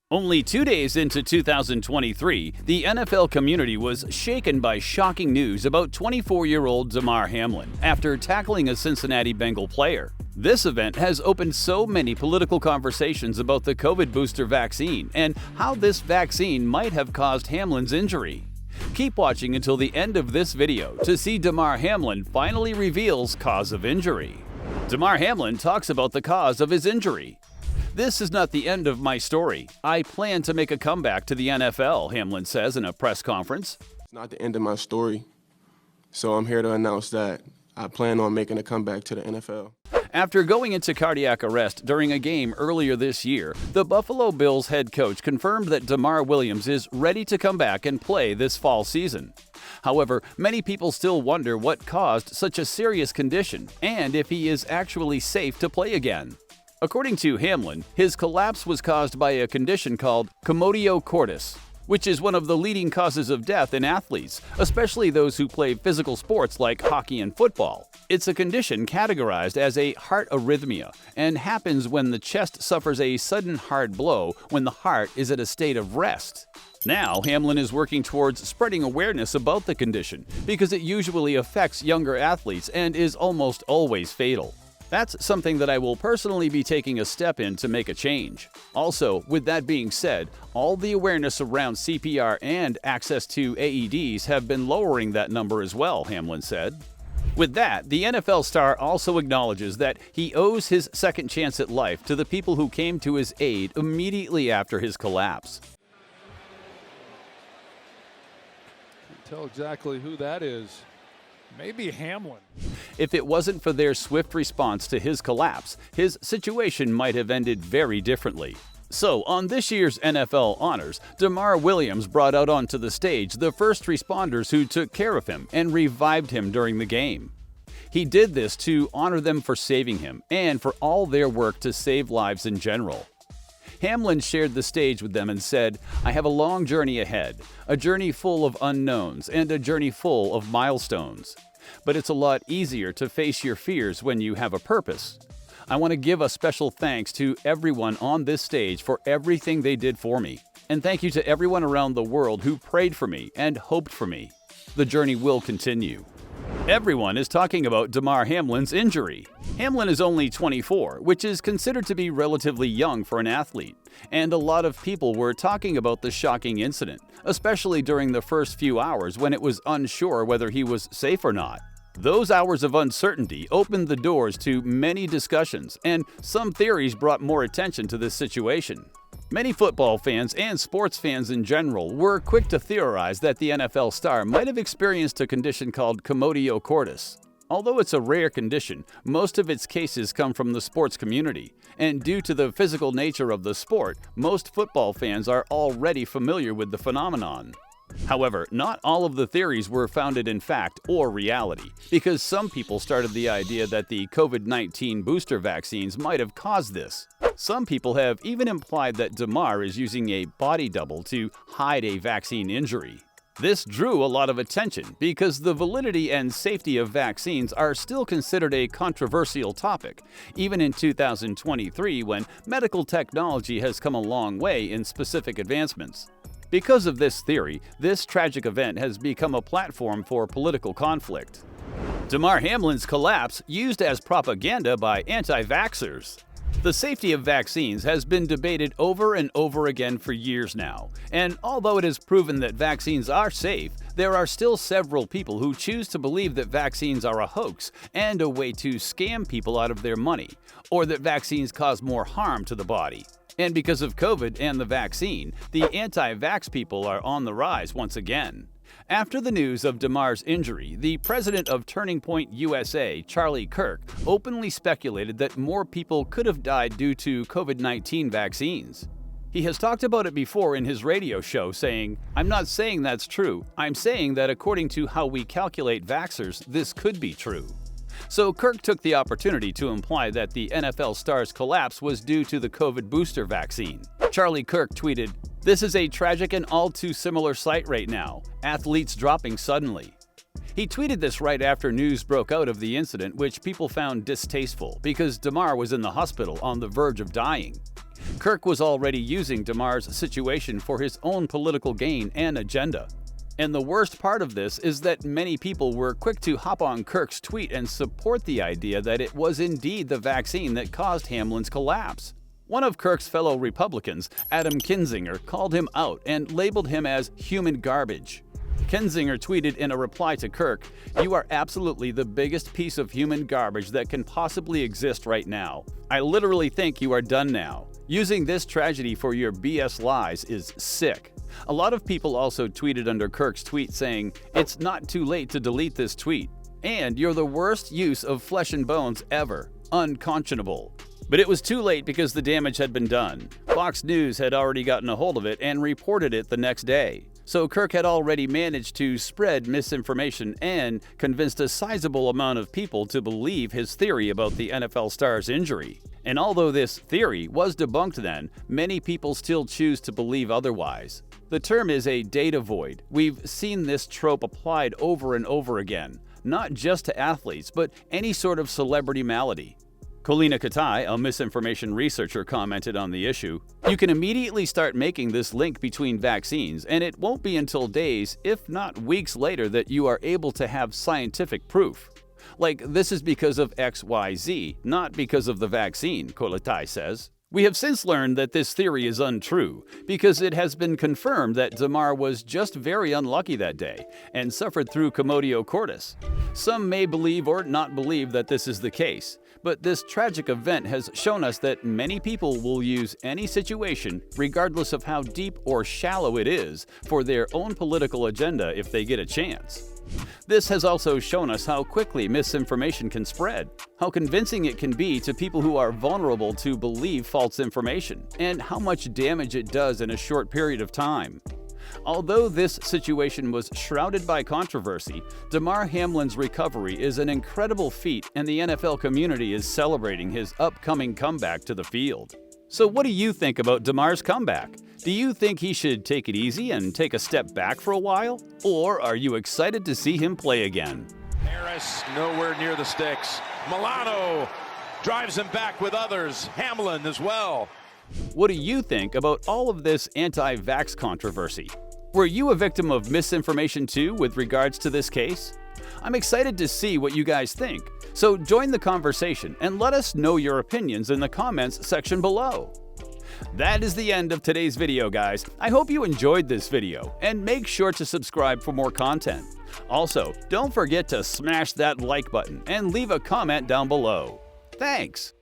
Only 2 days into 2023, the NFL community was shaken by shocking news about 24-year-old Damar Hamlin after tackling a Cincinnati Bengal player. This event has opened so many political conversations about the COVID booster vaccine and how this vaccine might have caused Hamlin's injury. Keep watching until the end of this video to see Damar Hamlin finally reveals cause of injury. Damar Hamlin talks about the cause of his injury. "This is not the end of my story. I plan to make a comeback to the NFL," Hamlin says in a press conference. It's not the end of my story, so I'm here to announce that I plan on making a comeback to the NFL. After going into cardiac arrest during a game earlier this year, the Buffalo Bills head coach confirmed that Damar Williams is ready to come back and play this fall season. However, many people still wonder what caused such a serious condition and if he is actually safe to play again. According to Hamlin, his collapse was caused by a condition called commotio cordis, which is one of the leading causes of death in athletes, especially those who play physical sports like hockey and football. It's a condition categorized as a heart arrhythmia and happens when the chest suffers a sudden hard blow when the heart is at a state of rest. Now, Hamlin is working towards spreading awareness about the condition because it usually affects younger athletes and is almost always fatal. That's something that I will personally be taking a step in to make a change. Also, with that being said, all the awareness around CPR and access to AEDs have been lowering that number as well, Hamlin said. With that, the NFL star also acknowledges that he owes his second chance at life to the people who came to his aid immediately after his collapse. Can't tell exactly who that is. Maybe Hamlin. If it wasn't for their swift response to his collapse, his situation might have ended very differently. So, on this year's NFL Honors, Damar Williams brought out onto the stage the first responders who took care of him and revived him during the game. He did this to honor them for saving him and for all their work to save lives in general. Hamlin shared the stage with them and said, "I have a long journey ahead, a journey full of unknowns and a journey full of milestones. But it's a lot easier to face your fears when you have a purpose. I want to give a special thanks to everyone on this stage for everything they did for me. And thank you to everyone around the world who prayed for me and hoped for me. The journey will continue." Everyone is talking about Damar Hamlin's injury. Hamlin is only 24, which is considered to be relatively young for an athlete, and a lot of people were talking about the shocking incident, especially during the first few hours when it was unsure whether he was safe or not. Those hours of uncertainty opened the doors to many discussions, and some theories brought more attention to this situation. Many football fans and sports fans in general were quick to theorize that the NFL star might have experienced a condition called commotio cordis. Although it's a rare condition, most of its cases come from the sports community, and due to the physical nature of the sport, most football fans are already familiar with the phenomenon. However, not all of the theories were founded in fact or reality, because some people started the idea that the COVID-19 booster vaccines might have caused this. Some people have even implied that Damar is using a body double to hide a vaccine injury. This drew a lot of attention because the validity and safety of vaccines are still considered a controversial topic, even in 2023 when medical technology has come a long way in specific advancements. Because of this theory, this tragic event has become a platform for political conflict. Damar Hamlin's collapse used as propaganda by anti-vaxxers. The safety of vaccines has been debated over and over again for years now, and although it is proven that vaccines are safe, there are still several people who choose to believe that vaccines are a hoax and a way to scam people out of their money, or that vaccines cause more harm to the body. And because of COVID and the vaccine, the anti-vax people are on the rise once again. After the news of Damar's injury, the president of Turning Point USA, Charlie Kirk, openly speculated that more people could have died due to COVID-19 vaccines. He has talked about it before in his radio show, saying, "I'm not saying that's true. I'm saying that according to how we calculate vaxxers, this could be true." So Kirk took the opportunity to imply that the NFL star's collapse was due to the COVID booster vaccine. Charlie Kirk tweeted, "This is a tragic and all too similar sight right now. Athletes dropping suddenly." He tweeted this right after news broke out of the incident, which people found distasteful because Damar was in the hospital on the verge of dying. Kirk was already using Damar's situation for his own political gain and agenda. And the worst part of this is that many people were quick to hop on Kirk's tweet and support the idea that it was indeed the vaccine that caused Hamlin's collapse. One of Kirk's fellow Republicans, Adam Kinzinger, called him out and labeled him as human garbage. Kinzinger tweeted in a reply to Kirk, "You are absolutely the biggest piece of human garbage that can possibly exist right now. I literally think you are done now. Using this tragedy for your BS lies is sick." A lot of people also tweeted under Kirk's tweet saying, "It's not too late to delete this tweet," and "You're the worst use of flesh and bones ever. Unconscionable." But it was too late because the damage had been done. Fox News had already gotten a hold of it and reported it the next day. So Kirk had already managed to spread misinformation and convinced a sizable amount of people to believe his theory about the NFL star's injury. And although this theory was debunked then, many people still choose to believe otherwise. The term is a data void. We've seen this trope applied over and over again, not just to athletes, but any sort of celebrity malady. Colina Katai, a misinformation researcher, commented on the issue, "You can immediately start making this link between vaccines, and it won't be until days, if not weeks later, that you are able to have scientific proof. Like, this is because of XYZ, not because of the vaccine," Kolatai says. "We have since learned that this theory is untrue, because it has been confirmed that Damar was just very unlucky that day and suffered through commotio cordis. Some may believe or not believe that this is the case, but this tragic event has shown us that many people will use any situation, regardless of how deep or shallow it is, for their own political agenda if they get a chance. This has also shown us how quickly misinformation can spread, how convincing it can be to people who are vulnerable to believe false information, and how much damage it does in a short period of time. Although this situation was shrouded by controversy, Damar Hamlin's recovery is an incredible feat, and the NFL community is celebrating his upcoming comeback to the field. So what do you think about Damar's comeback? Do you think he should take it easy and take a step back for a while? Or are you excited to see him play again? Harris nowhere near the sticks. Milano drives him back with others. Hamlin as well. What do you think about all of this anti-vax controversy? Were you a victim of misinformation too with regards to this case? I'm excited to see what you guys think, so join the conversation and let us know your opinions in the comments section below. That is the end of today's video, guys. I hope you enjoyed this video, and make sure to subscribe for more content. Also, don't forget to smash that like button and leave a comment down below. Thanks!